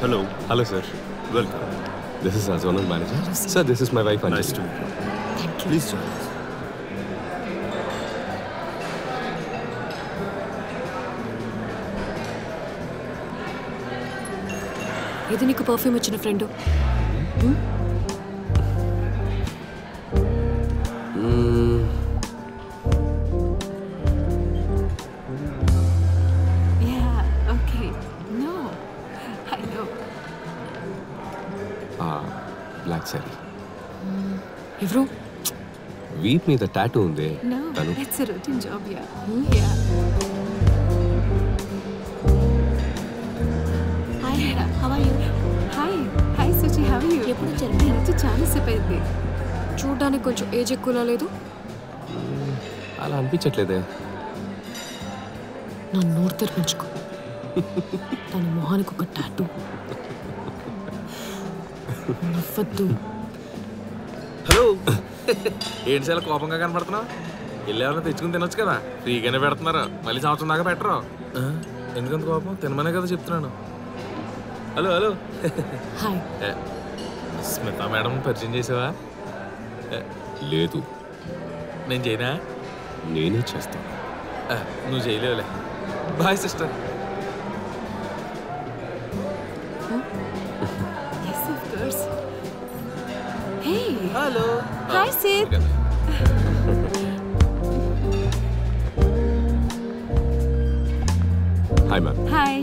Hello. Hello, sir. Welcome. This is our zonal manager. Sir, this is my wife, Anjali. Nice to meet you. Thank you. Please join us. ఇది నీకు perfume ఇచ్చిన friend. Black sorry. ఎవరు? వీప్ మీద tattoo ఉంది. No, తను it's a routine job, yeah. Yeah. Hi, how are you? Hi, Suchi, how are you? ఎప్పుడు వచ్చారు? నేను వచ్చి చాలా సేపు అయింది. చూడడానికి కొంచెం ఏజ్ ఎక్కువలా లేదు? అలా అనిపించట్లేదే. నా నోరు తెరిపించుకో. తన మొహానికి ఒక టాటూ. నవ్వద్దు. హలో, ఏంటి చాలా కోపంగా కనపడుతున్నావు? వెళ్ళేవాళ్ళని తెచ్చుకుని తినొచ్చు కదా, ఫ్రీగానే పెడుతున్నారు. మళ్ళీ సంవత్సరం దాకా పెట్టరు. ఎందుకంత కోపం? తినమనే కదా చెప్తున్నాను. Hello hello. Hi. Smita madam పరిచయం చేసావా? లేదు, నేను చేయనా? నేనే చేస్తాను. నువ్వు చేయలేవులే. Bye sister. Yes, of course. Hey. హలో. Hi, Sid. Hi ma'am. Hi.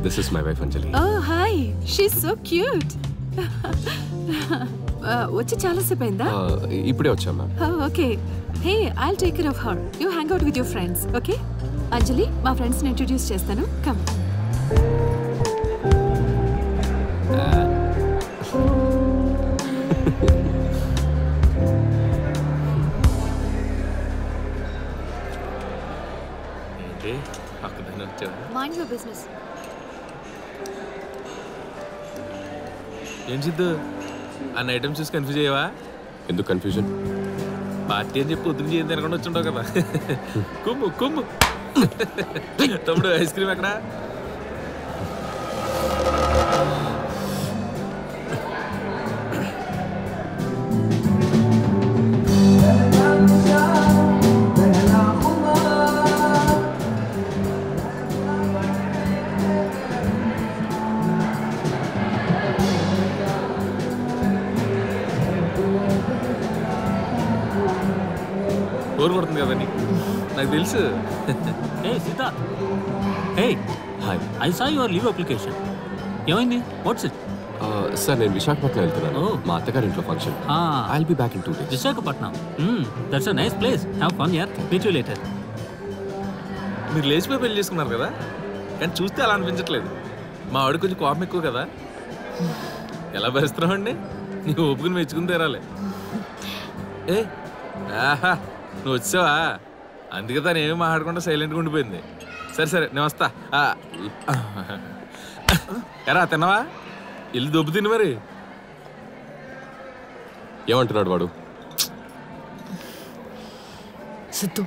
This is my wife Anjali. Oh, hi. She's so cute. వచ్చి చాలా సేపు అయిందా? ఇప్పుడే వచ్చాం ma'am. Oh, okay. Hey, I'll take care of her. You hang out with your friends, okay? అంజలి, మా ఫ్రెండ్స్ని introduce చేస్తాను. Come. ఏంటి పక్కన వచ్చావా? Mind your business. ఏం సిద్ధు, అన్న ఐటమ్స్ చూసి కన్ఫ్యూజ్ అయ్యావా? ఎందుకు కన్ఫ్యూజన్? పార్టీ అని చెప్పి పొద్దున చేయం తినకుండా వచ్చుంటావు కదా. కుమ్ము కుమ్ము. తమ్ముడు ఐస్ క్రీమ్ ఎక్కడా? బోర్ కొడుతుంది కదా నీకు, నాకు తెలుసు. Hey, Siddharth. Hey, hi I saw your leave application. ఏమైంది? What's it? సార్, నేను విశాఖపట్నం వెళ్తున్నాను. Oh. మా అత్తగారి ఇంట్లో function. Ah, I'll be back in 2 days. Visakhapatnam. That's a nice place. Have fun, yeah. Meet you later. మీరు లేచిపోయి పెళ్లి చేసుకున్నారు కదా, కానీ చూస్తే అలా అనిపించట్లేదు. మా వాడికి కొంచెం కోపం ఎక్కువ కదా. ఎలా భరిస్తున్నావు అండి? నీ ఓపుకుని మెచ్చుకుని తీరాలి. ఏ ఆహా, నువ్వు వచ్చావా? అందుకే తను ఏమీ మాట్లాడకుండా సైలెంట్గా ఉండిపోయింది. సరే సరే, నేను వస్తా. ఎరా తిన్నావా? ఇల్లు దొబ్బు తిని మరి. ఏమంటున్నాడు వాడు? సిద్ధు,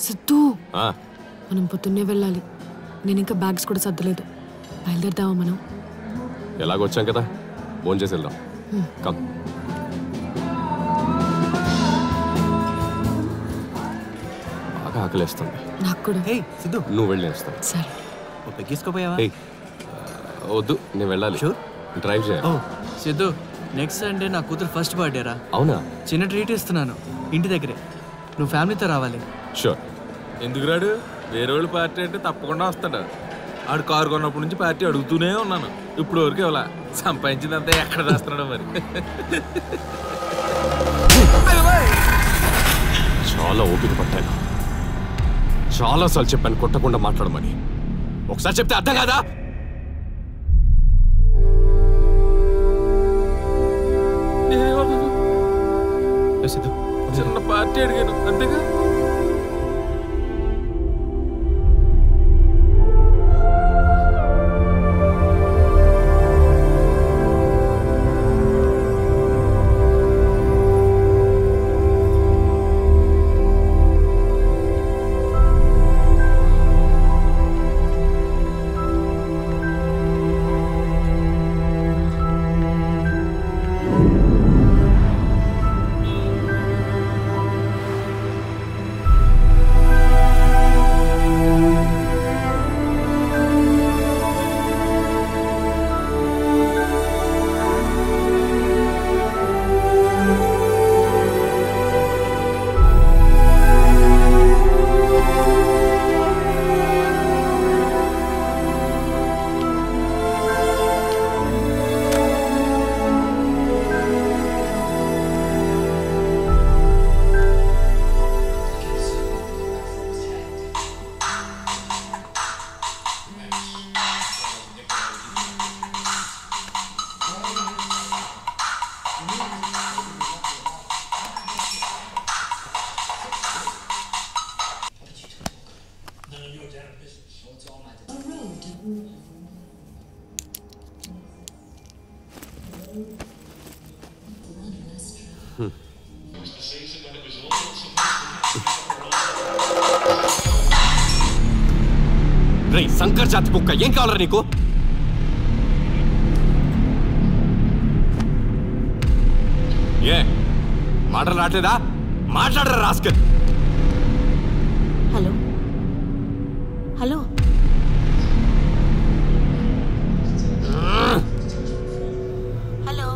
సిద్ధు, ఆ, మనం పొద్దున్నే వెళ్ళాలి. నేను ఇంకా బ్యాగ్స్ కూడా సర్దలేదు. బయలుదేరదామా మనం? ఎలాగొచ్చాం కదా, ఫోన్ చేసి వెళ్దాం. కమ్. బాగా ఆకలేస్తుంది. నాకు కూడా. Hey, Sidhu. నువ్వు వెళ్ళి వస్తాను. సరే. ఓ పెగ్గేసుకోపోయావా? ఏయ్, వద్దు, నేను వెళ్ళాలి. Sure. డ్రైవ్ చేయాలి. ఓ, సిద్ధు, నెక్స్ట్ సండే నా కూతురు ఫస్ట్ బర్త్డేరా. అవునా? చిన్న ట్రీట్ ఇస్తున్నాను ఇంటి దగ్గరే. నువ్వు ఫ్యామిలీతో రావాలి. షూర్. ఎందుకు రాడు? వేరే వాళ్ళు పార్టీ అంటే తప్పకుండా వస్తాడు. ఆడు కారు కొన్నప్పటి నుంచి పార్టీ అడుగుతూనే ఉన్నాను. ఇప్పుడు వరకు ఇవ్వాల. సంపాదించిందంతా ఎక్కడ దాస్తున్నాడు మరి. చాలా ఓపిక పట్టాను. చాలాసార్లు చెప్పాను కొట్టకుండా మాట్లాడమని. ఒకసారి చెప్తే అర్థం కాదా? చిన్న పార్టీ అడిగాను అంతేగా. శంకర్ జాతి కుక్క ఏం కావాలరా నీకు? ఏ మాటలు రావట్లేదా? మాట్లాడరా rascal. Hello hello hello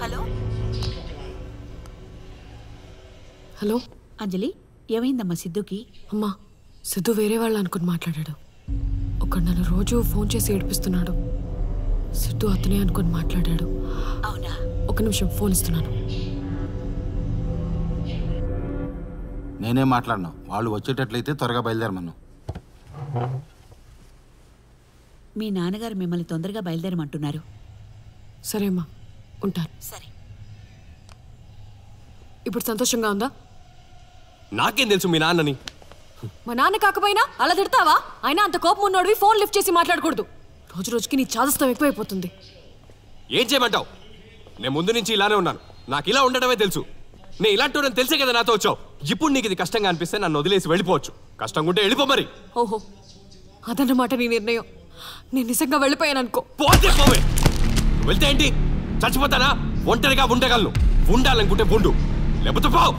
hello hello Anjali, ఏమైందమ్మా సిద్ధుకి? అమ్మా, సిద్ధు వేరే వాళ్ళు అనుకుని మాట్లాడాడు. ఒకడు నన్ను రోజు ఫోన్ చేసి ఏడిపిస్తున్నాడు. సిద్ధు అతనే అనుకుని మాట్లాడాడు. అవునా? ఒక నిమిషం, ఫోన్ ఇస్తున్నాను. నేనేం మాట్లాడినా, వాళ్ళు వచ్చేటట్లయితే త్వరగా బయలుదేరమను. మీ నాన్నగారు మిమ్మల్ని తొందరగా బయలుదేరమంటున్నారు. సరే అమ్మా, ఉంటాను. సరే. ఇప్పుడు సంతోషంగా ఉందా? నాకేం తెలుసు మీ నాన్నని? మా నాన్న కాకపోయినా అలా తిడతావా? అయినా అంత కోపం ఉన్నోడివి ఫోన్ లిఫ్ట్ చేసి మాట్లాడకూడదు. రోజు రోజుకి నీ చాదస్తం ఎక్కువైపోతుంది. ఏం చేయమంటావు? నేను ముందు నుంచి ఇలానే ఉన్నాను. నాకు ఇలా ఉండడమే తెలుసు. నేను ఇలాంటి తెలిసే కదా నాతో వచ్చావు. ఇప్పుడు నీకు ఇది కష్టంగా అనిపిస్తే నన్ను వదిలేసి వెళ్ళిపోవచ్చు. కష్టంగా ఉంటే వెళ్ళిపో మరి. ఓహో, అదన్నమాట నీ నిర్ణయం. నేను నిజంగా వెళ్ళిపోయాను అనుకో. పోతే పోవే. నువ్వు వెళ్తే ఏంటి? చచ్చిపోతానా? ఒంటరిగా ఉండగలను. ఉండాలనుకుంటే ఉండు, లేకపోతే పోవు.